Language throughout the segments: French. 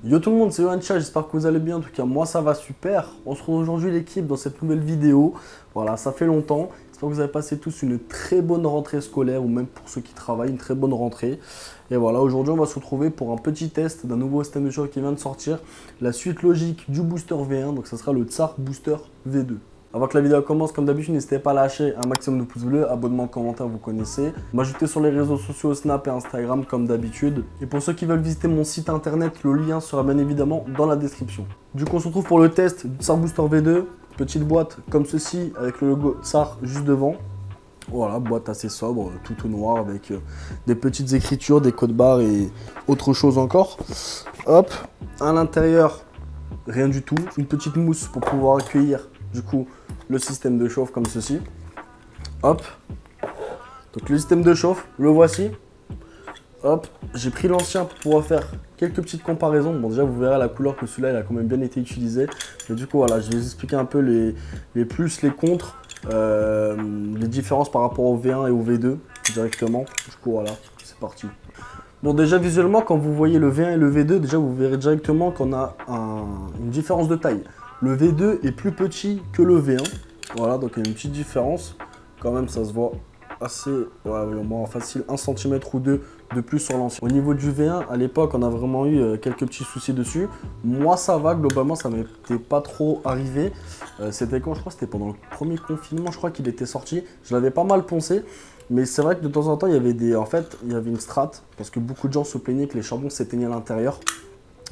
Yo tout le monde, c'est Yoancha, j'espère que vous allez bien. En tout cas, moi ça va super. On se retrouve aujourd'hui l'équipe dans cette nouvelle vidéo. Voilà, ça fait longtemps. J'espère que vous avez passé tous une très bonne rentrée scolaire ou même pour ceux qui travaillent, une très bonne rentrée. Et voilà, aujourd'hui on va se retrouver pour un petit test d'un nouveau système de choc qui vient de sortir. La suite logique du booster V1, donc ça sera le Tsar Booster V2. Avant que la vidéo commence, comme d'habitude, n'hésitez pas à lâcher un maximum de pouces bleus, abonnement, commentaire, vous connaissez. M'ajouter sur les réseaux sociaux, Snap et Instagram comme d'habitude. Et pour ceux qui veulent visiter mon site internet, le lien sera bien évidemment dans la description. Du coup, on se retrouve pour le test du Tsar Booster V2. Petite boîte comme ceci, avec le logo Tsar juste devant. Voilà, boîte assez sobre, tout noir, avec des petites écritures, des codes barres et autre chose encore. Hop, à l'intérieur, rien du tout. Une petite mousse pour pouvoir accueillir du coup le système de chauffe comme ceci. Hop. Donc le système de chauffe, le voici. Hop. J'ai pris l'ancien pour pouvoir faire quelques petites comparaisons. Bon déjà vous verrez la couleur que celui-là il a quand même bien été utilisé. Mais du coup voilà, je vais vous expliquer un peu les plus, les contre, les différences par rapport au V1 et au V2 directement. Du coup voilà, c'est parti. Bon déjà visuellement quand vous voyez le V1 et le V2, déjà vous verrez directement qu'on a une différence de taille. Le V2 est plus petit que le V1. Voilà, donc il y a une petite différence. Quand même, ça se voit assez facile, 1 cm ou 2 de plus sur l'ancien. Au niveau du V1, à l'époque, on a vraiment eu quelques petits soucis dessus. Moi, ça va, globalement, ça m'était pas trop arrivé. C'était quand, je crois, c'était pendant le premier confinement, je crois qu'il était sorti. Je l'avais pas mal poncé. Mais c'est vrai que de temps en temps, il y avait une strat. Parce que beaucoup de gens se plaignaient que les charbons s'éteignaient à l'intérieur.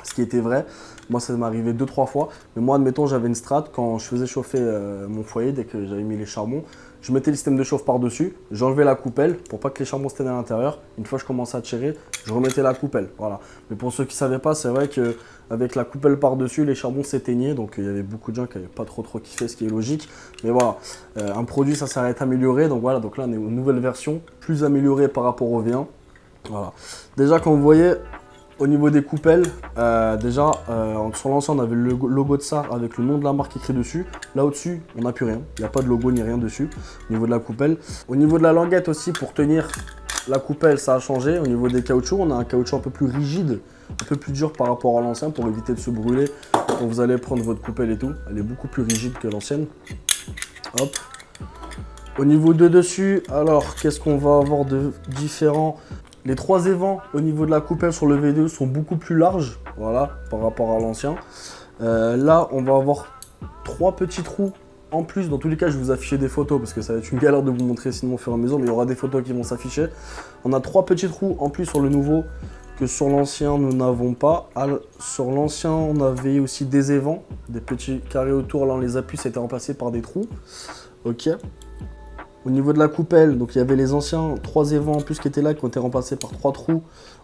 Ce qui était vrai, moi ça m'est arrivé 2-3 fois, mais moi admettons j'avais une strat quand je faisais chauffer mon foyer, dès que j'avais mis les charbons, je mettais le système de chauffe par dessus, j'enlevais la coupelle pour pas que les charbons s'éteignent à l'intérieur, une fois que je commençais à tirer, je remettais la coupelle, voilà. Mais pour ceux qui ne savaient pas, c'est vrai qu'avec la coupelle par dessus, les charbons s'éteignaient, donc il y avait beaucoup de gens qui n'avaient pas trop kiffé, ce qui est logique, mais voilà, un produit ça s'arrête amélioré, donc voilà, donc là on est une nouvelle version, plus améliorée par rapport au V1, voilà. Déjà quand vous voyez, au niveau des coupelles, sur l'ancien on avait le logo de Tsar avec le nom de la marque écrit dessus. Là au-dessus, on n'a plus rien. Il n'y a pas de logo ni rien dessus au niveau de la coupelle. Au niveau de la languette aussi, pour tenir la coupelle, ça a changé. Au niveau des caoutchoucs, on a un caoutchouc un peu plus rigide, un peu plus dur par rapport à l'ancien pour éviter de se brûler quand vous allez prendre votre coupelle et tout. Elle est beaucoup plus rigide que l'ancienne. Hop. Au niveau de dessus, alors qu'est-ce qu'on va avoir de différent? Les 3 évents au niveau de la coupelle sur le V2 sont beaucoup plus larges, voilà, par rapport à l'ancien. Là, on va avoir 3 petits trous en plus. Dans tous les cas, je vais vous afficher des photos parce que ça va être une galère de vous montrer sinon au fur et à mesure, mais il y aura des photos qui vont s'afficher. On a 3 petits trous en plus sur le nouveau que sur l'ancien, nous n'avons pas. Sur l'ancien, on avait aussi des évents, des petits carrés autour. Là, on les appuie, ça a été remplacé par des trous. Ok. Au niveau de la coupelle, donc il y avait les anciens 3 évents en plus qui étaient là, qui ont été remplacés par 3 trous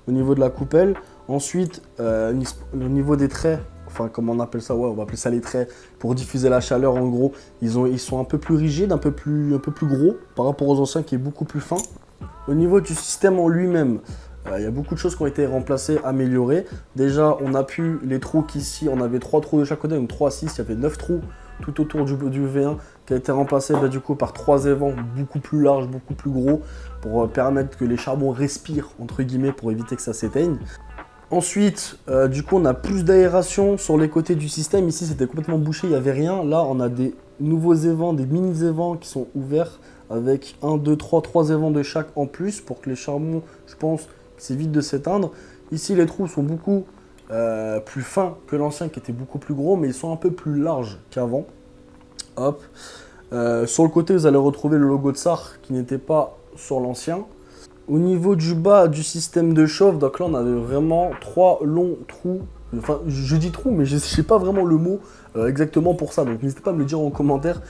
au niveau de la coupelle. Ensuite, au niveau des traits, enfin comment on appelle ça, ouais, on va appeler ça les traits, pour diffuser la chaleur en gros, ils sont un peu plus rigides, un peu plus gros par rapport aux anciens qui est beaucoup plus fin. Au niveau du système en lui-même, il y a beaucoup de choses qui ont été remplacées, améliorées. Déjà, on a pu les trous qu'ici, on avait 3 trous de chaque côté, donc 3 à 6, il y avait 9 trous tout autour du V1 qui a été remplacé du coup par 3 évents beaucoup plus larges, beaucoup plus gros pour permettre que les charbons respirent entre guillemets pour éviter que ça s'éteigne. Ensuite, du coup on a plus d'aération sur les côtés du système. Ici c'était complètement bouché, il n'y avait rien. Là on a des nouveaux évents, des mini évents qui sont ouverts avec 1, 2, 3 évents de chaque en plus pour que les charbons, je pense, s'évitent de s'éteindre. Ici les trous sont beaucoup plus fins que l'ancien qui était beaucoup plus gros, mais ils sont un peu plus larges qu'avant. Hop. Sur le côté, vous allez retrouver le logo de Tsar qui n'était pas sur l'ancien. Au niveau du bas du système de chauffe, donc là on avait vraiment 3 longs trous. Enfin, je dis trous, mais je ne sais pas vraiment le mot exactement pour ça. Donc n'hésitez pas à me le dire en commentaire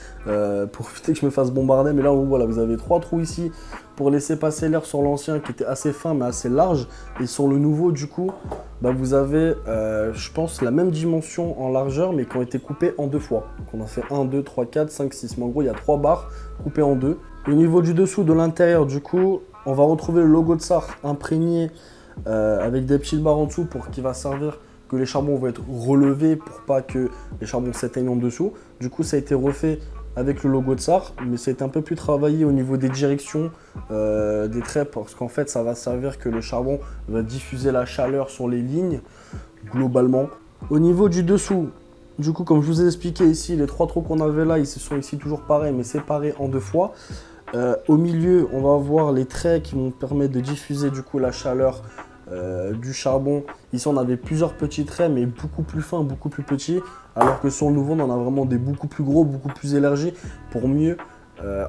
pour éviter que je me fasse bombarder. Mais là, voilà, vous avez 3 trous ici pour laisser passer l'air sur l'ancien qui était assez fin mais assez large. Et sur le nouveau, du coup, bah, vous avez, je pense, la même dimension en largeur mais qui ont été coupées en 2 fois. Donc on a fait 1, 2, 3, 4, 5, 6. Mais en gros, il y a 3 barres coupées en 2. Au niveau du dessous, de l'intérieur, du coup, on va retrouver le logo de Tsar imprégné avec des petites barres en dessous pour qui va servir que les charbons vont être relevés pour pas que les charbons s'éteignent en dessous. Du coup, ça a été refait avec le logo de Tsar, mais c'est un peu plus travaillé au niveau des directions, des traits, parce qu'en fait, ça va servir que le charbon va diffuser la chaleur sur les lignes. globalement. Au niveau du dessous, du coup, comme je vous ai expliqué ici, les 3 trous qu'on avait là, ils sont ici toujours pareils, mais séparés en 2 fois. Au milieu, on va avoir les traits qui vont permettre de diffuser du coup la chaleur du charbon. Ici, on avait plusieurs petits traits, mais beaucoup plus fins, beaucoup plus petits. Alors que sur le nouveau, on en a vraiment des beaucoup plus gros, beaucoup plus élargis pour mieux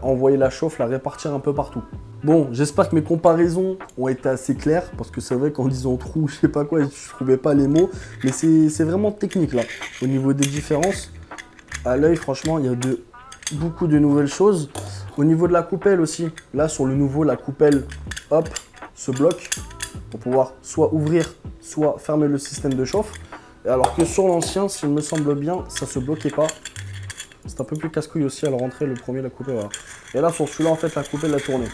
envoyer la chauffe, la répartir un peu partout. Bon, j'espère que mes comparaisons ont été assez claires, parce que c'est vrai qu'en disant trou, je sais pas quoi, je trouvais pas les mots, mais c'est vraiment technique là. Au niveau des différences, à l'œil, franchement, il y a beaucoup de nouvelles choses. Au niveau de la coupelle aussi, là sur le nouveau, la coupelle, hop, se bloque pour pouvoir soit ouvrir, soit fermer le système de chauffe. Alors que sur l'ancien, s'il me semble bien, ça se bloquait pas. C'est un peu plus casse-couille aussi à la rentrée, le premier, la coupelle, voilà. Et là, sur celui-là, en fait, la coupelle a tourné.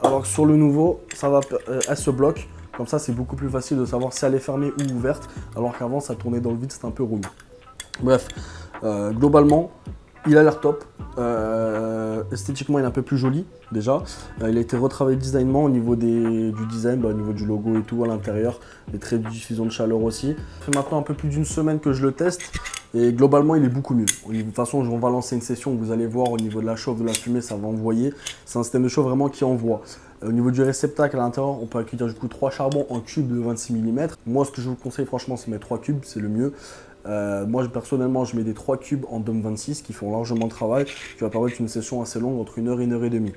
Alors que sur le nouveau, elle se bloque. Comme ça, c'est beaucoup plus facile de savoir si elle est fermée ou ouverte. Alors qu'avant, ça tournait dans le vide, c'était un peu relou. Bref, globalement, il a l'air top. Esthétiquement, il est un peu plus joli, déjà. Il a été retravaillé designement au niveau du design, au niveau du logo et tout à l'intérieur. Les traits de diffusion de chaleur aussi. Ça fait maintenant un peu plus d'une semaine que je le teste. Et globalement, il est beaucoup mieux. De toute façon, on va lancer une session, vous allez voir au niveau de la chauffe, de la fumée, ça va envoyer. C'est un système de chauffe vraiment qui envoie. Au niveau du réceptacle à l'intérieur, on peut accueillir du coup 3 charbons en cubes de 26 mm. Moi, ce que je vous conseille franchement, c'est mettre 3 cubes, c'est le mieux. Moi, personnellement, je mets des 3 cubes en DOM 26 qui font largement le travail, qui va permettre une session assez longue, entre 1 heure et 1 heure et demie.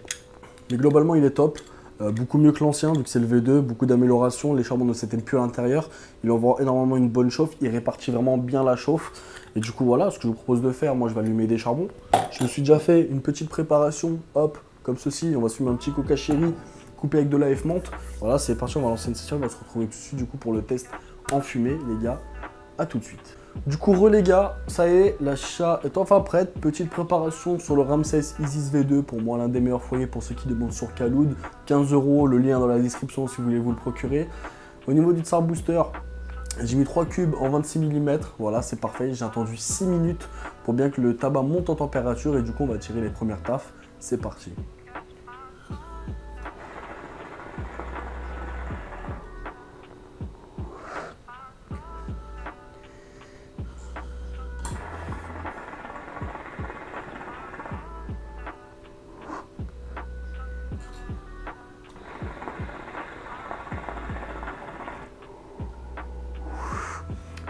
Mais globalement, il est top. Beaucoup mieux que l'ancien, vu que c'est le V2, beaucoup d'améliorations, les charbons ne s'éteignent plus à l'intérieur, il envoie énormément une bonne chauffe, il répartit vraiment bien la chauffe. Et du coup voilà, ce que je vous propose de faire, moi je vais allumer des charbons. Je me suis déjà fait une petite préparation, hop, comme ceci, on va se fumer un petit coca chéri coupé avec de la F-Monte. Voilà, c'est parti, on va lancer une session, on va se retrouver tout de suite du coup pour le test en fumée, les gars. À tout de suite. Du coup, les gars, ça y est, l'achat est enfin prête. Petite préparation sur le Ramsès Isis V2, pour moi l'un des meilleurs foyers pour ceux qui demandent sur Kaloud. 15 €, le lien dans la description si vous voulez vous le procurer. Au niveau du Tsar Booster, j'ai mis 3 cubes en 26 mm, voilà c'est parfait. J'ai attendu 6 minutes pour bien que le tabac monte en température et du coup on va tirer les premières taffes. C'est parti.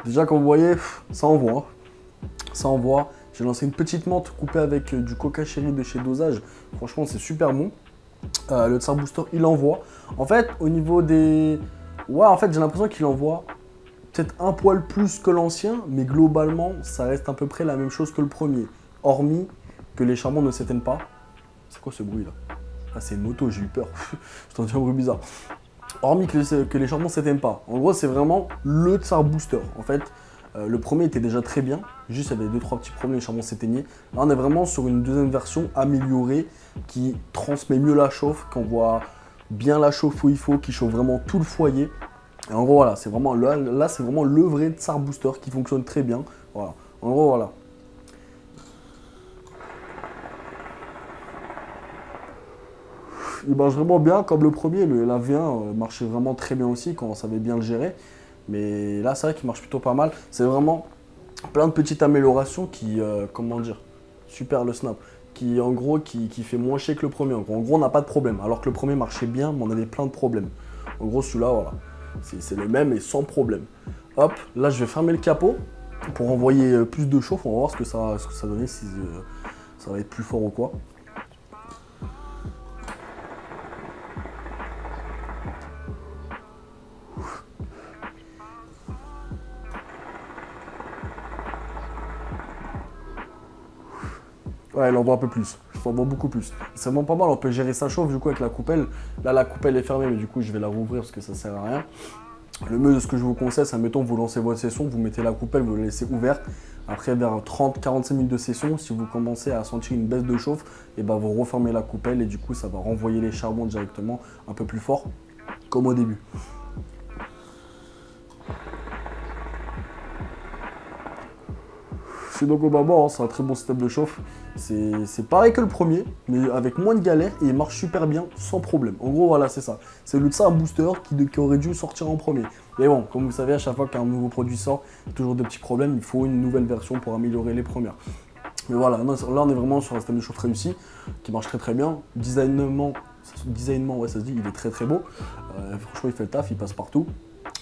Déjà comme vous voyez, ça envoie. Ça envoie. J'ai lancé une petite menthe coupée avec du coca chéri de chez Dosage. Franchement, c'est super bon. Le Tsar Booster, il envoie. En fait, au niveau des... Ouais, en fait, j'ai l'impression qu'il envoie peut-être un poil plus que l'ancien, mais globalement, ça reste à peu près la même chose que le premier. Hormis que les charbons ne s'éteignent pas. C'est quoi ce bruit là? Ah, c'est une moto, j'ai eu peur. Je t'en dis un bruit bizarre. Hormis que les charbons ne s'éteignent pas. En gros, c'est vraiment le Tsar Booster. En fait, le premier était déjà très bien. Juste, il y avait 2-3 petits problèmes, les charbons s'éteignaient. Là, on est vraiment sur une deuxième version améliorée qui transmet mieux la chauffe, qui envoie bien la chauffe où il faut, qui chauffe vraiment tout le foyer. Et en gros, voilà, c'est vraiment là, c'est vraiment le vrai Tsar Booster qui fonctionne très bien. Voilà. En gros, voilà. Il marche vraiment bien comme le premier. La V1 marchait vraiment très bien aussi quand on savait bien le gérer. Mais là, c'est vrai qu'il marche plutôt pas mal. C'est vraiment plein de petites améliorations qui, comment dire, super le snap. Qui, en gros, qui fait moins chier que le premier. En gros, on n'a pas de problème. Alors que le premier marchait bien, mais on avait plein de problèmes. En gros, celui-là, voilà. C'est le même et sans problème. Hop, là, je vais fermer le capot pour envoyer plus de chauffe. On va voir ce que ça donnait, si ça va être plus fort ou quoi. Ouais, elle envoie un peu plus. Ça envoie beaucoup plus. C'est vraiment pas mal. On peut gérer sa chauffe du coup avec la coupelle. Là, la coupelle est fermée, mais du coup, je vais la rouvrir parce que ça sert à rien. Le mieux de ce que je vous conseille, c'est admettons, vous lancez votre session, vous mettez la coupelle, vous la laissez ouverte. Après, vers 30-45 minutes de session, si vous commencez à sentir une baisse de chauffe, et ben vous refermez la coupelle et du coup, ça va renvoyer les charbons directement un peu plus fort, comme au début. Sinon, globalement, hein, c'est un très bon système de chauffe. C'est pareil que le premier, mais avec moins de galère et il marche super bien sans problème. En gros, voilà, c'est ça. C'est le de ça un booster qui aurait dû sortir en premier. Mais bon, comme vous savez, à chaque fois qu'un nouveau produit sort, il y a toujours des petits problèmes. Il faut une nouvelle version pour améliorer les premières. Mais voilà, là on est vraiment sur un système de chauffe réussi, qui marche très très bien. Designement, ouais, ça se dit, il est très très beau. Franchement, il fait le taf, il passe partout.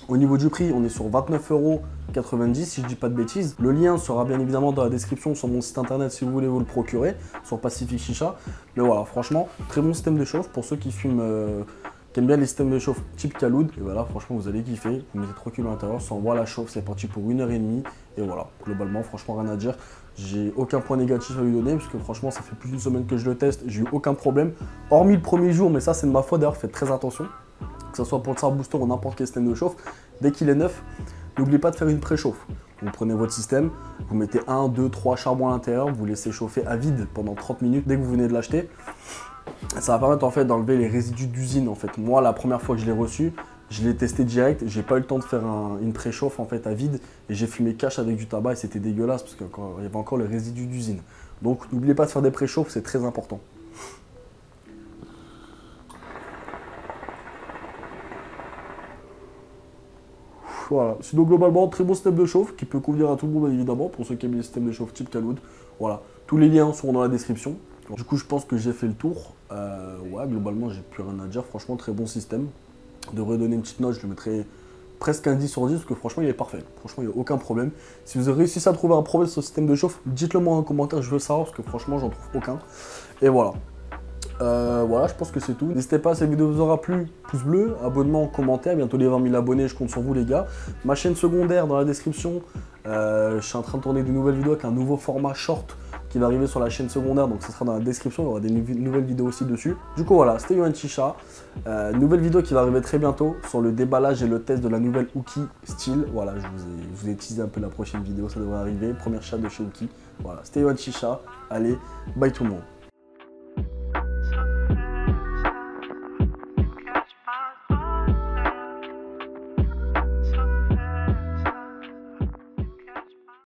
Au niveau du prix, on est sur 29,90 € si je dis pas de bêtises. Le lien sera bien évidemment dans la description sur mon site internet si vous voulez vous le procurer, sur Pacific Chicha. Mais voilà, franchement, très bon système de chauffe pour ceux qui fument, qui aiment bien les systèmes de chauffe type Kaloud. Et voilà, franchement, vous allez kiffer. Vous mettez 3 kg à l'intérieur, ça envoie la chauffe, c'est parti pour 1h30. Et voilà, globalement, franchement, rien à dire. J'ai aucun point négatif à lui donner parce que franchement, ça fait plus d'une semaine que je le teste. J'ai eu aucun problème, hormis le premier jour, mais ça, c'est de ma faute. D'ailleurs, faites très attention. Que ce soit pour le Tsar Booster ou n'importe quel système de chauffe, dès qu'il est neuf, n'oubliez pas de faire une préchauffe. Vous prenez votre système, vous mettez 1, 2, 3 charbons à l'intérieur, vous laissez chauffer à vide pendant 30 minutes dès que vous venez de l'acheter. Ça va permettre en fait d'enlever les résidus d'usine en fait. Moi, la première fois que je l'ai reçu, je l'ai testé direct, j'ai pas eu le temps de faire une préchauffe en fait à vide et j'ai fumé cash avec du tabac et c'était dégueulasse parce qu'il y avait encore les résidus d'usine. Donc n'oubliez pas de faire des préchauffes, c'est très important. Voilà, sinon globalement, très bon système de chauffe qui peut convenir à tout le monde évidemment, pour ceux qui aiment les systèmes de chauffe type Kaloud. Voilà, tous les liens seront dans la description. Du coup, je pense que j'ai fait le tour. Ouais, globalement, j'ai plus rien à dire. Franchement, très bon système. De redonner une petite note, je le mettrais presque un 10 sur 10 parce que franchement, il est parfait. Franchement, il n'y a aucun problème. Si vous réussissez à trouver un problème sur ce système de chauffe, dites-le moi en commentaire, je veux savoir parce que franchement, j'en trouve aucun. Et voilà. Voilà, je pense que c'est tout. N'hésitez pas, si cette vidéo vous aura plu, pouce bleu, abonnement, commentaire. Bientôt les 20 000 abonnés, je compte sur vous les gars. Ma chaîne secondaire dans la description. Je suis en train de tourner de nouvelles vidéos avec un nouveau format short qui va arriver sur la chaîne secondaire, donc ça sera dans la description, il y aura des nouvelles vidéos aussi dessus. Du coup voilà, c'était Yohan Chicha, nouvelle vidéo qui va arriver très bientôt sur le déballage et le test de la nouvelle Uki Steel. Voilà, je vous ai teasé un peu la prochaine vidéo, ça devrait arriver, première chatte de chez Uki. Voilà, c'était Yohan Chicha, allez, bye tout le monde.